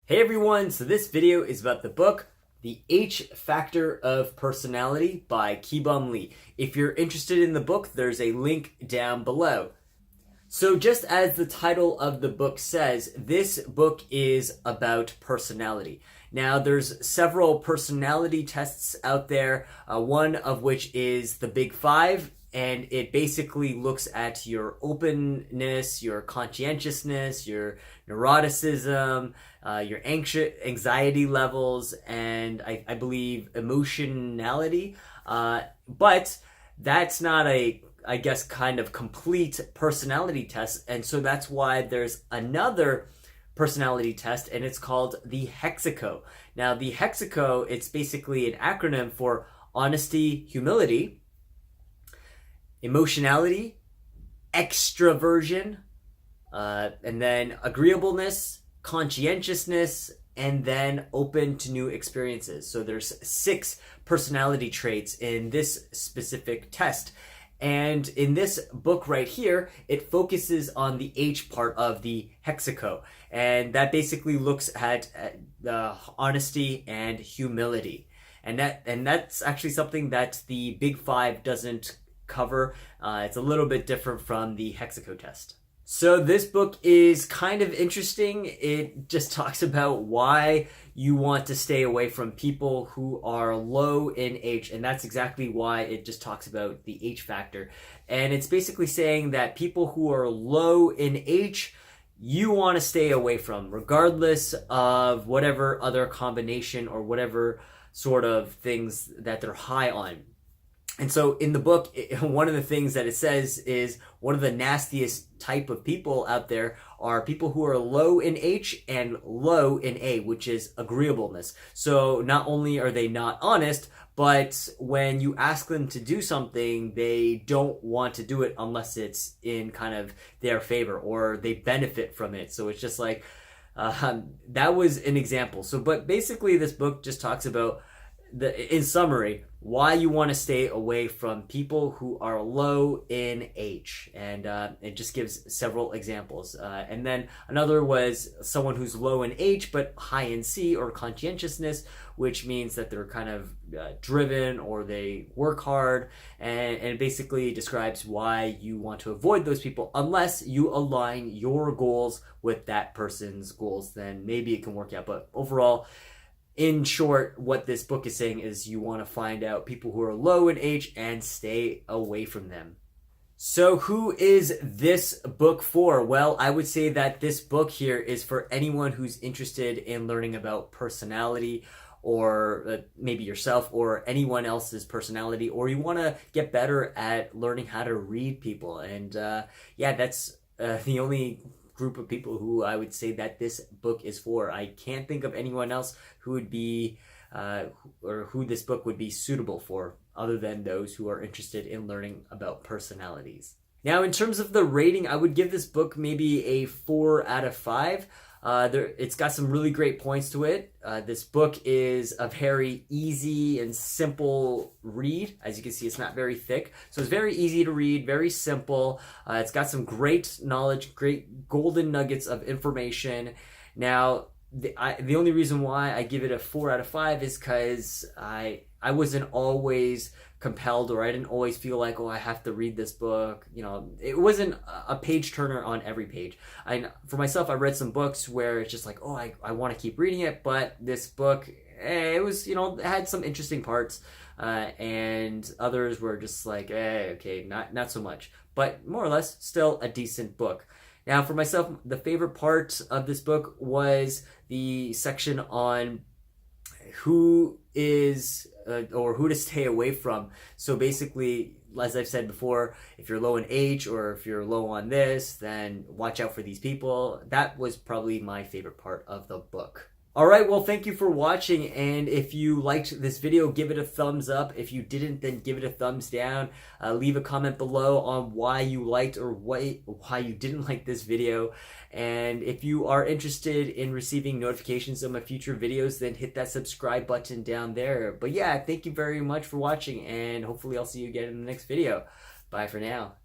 Hey everyone, so this video is about the book, The H Factor of Personality by Kibeom Lee. If you're interested in the book, there's a link down below. So just as the title of the book says, this book is about personality. Now there's several personality tests out there, one of which is the Big Five, and it basically looks at your openness, your conscientiousness, your neuroticism, your anxiety levels, and I believe emotionality. But that's not I guess, kind of complete personality test. And so that's why there's another personality test, and it's called the Hexaco. Now, the Hexaco, it's basically an acronym for honesty, humility, emotionality, extroversion, and then agreeableness, conscientiousness, and then open to new experiences. So there's 6 personality traits in this specific test. And in this book right here, it focuses on the H part of the Hexaco. And that basically looks at the honesty and humility. And that's actually something that the Big Five doesn't cover. It's a little bit different from the Hexaco test. So this book is kind of interesting. It just talks about why you want to stay away from people who are low in H, and that's exactly why it just talks about the H factor. And it's basically saying that people who are low in H, you want to stay away from, regardless of whatever other combination or whatever sort of things that they're high on. And so in the book, one of the things that it says is one of the nastiest type of people out there are people who are low in H and low in A, which is agreeableness. So not only are they not honest, but when you ask them to do something, they don't want to do it unless it's in kind of their favor or they benefit from it. So it's just like, that was an example. So, but basically this book just talks about in summary, why you want to stay away from people who are low in H. And it just gives several examples. And then another was someone who's low in H but high in C, or conscientiousness, which means that they're kind of driven or they work hard. And it basically describes why you want to avoid those people unless you align your goals with that person's goals. Then maybe it can work out. But overall, in short, what this book is saying is you want to find out people who are low in H and stay away from them. So who is this book for? Well, I would say that this book here is for anyone who's interested in learning about personality, or maybe yourself or anyone else's personality, or you want to get better at learning how to read people. And yeah, that's the only group of people who I would say that this book is for. I can't think of anyone else who would be or who this book would be suitable for, other than those who are interested in learning about personalities. Now, in terms of the rating, I would give this book maybe a 4 out of 5. It's got some really great points to it. This book is a very easy and simple read. As you can see, it's not very thick. So it's very easy to read, very simple. It's got some great knowledge, great golden nuggets of information. Now, the only reason why I give it a 4 out of 5 is because I wasn't always compelled, or I didn't always feel like, oh, I have to read this book. You know, it wasn't a page turner on every page. For myself, I read some books where it's just like, oh, I want to keep reading it, but this book, it was, it had some interesting parts, and others were just like, okay, not so much, but more or less still a decent book. Now, for myself, the favorite part of this book was the section on who is or who to stay away from. So basically, as I've said before, if you're low in H or if you're low on this, then watch out for these people. That was probably my favorite part of the book. All right, well, thank you for watching, and if you liked this video, give it a thumbs up. If you didn't, then give it a thumbs down. Leave a comment below on why you liked or why you didn't like this video. And if you are interested in receiving notifications of my future videos, then hit that subscribe button down there. But yeah, thank you very much for watching, and hopefully I'll see you again in the next video. Bye for now.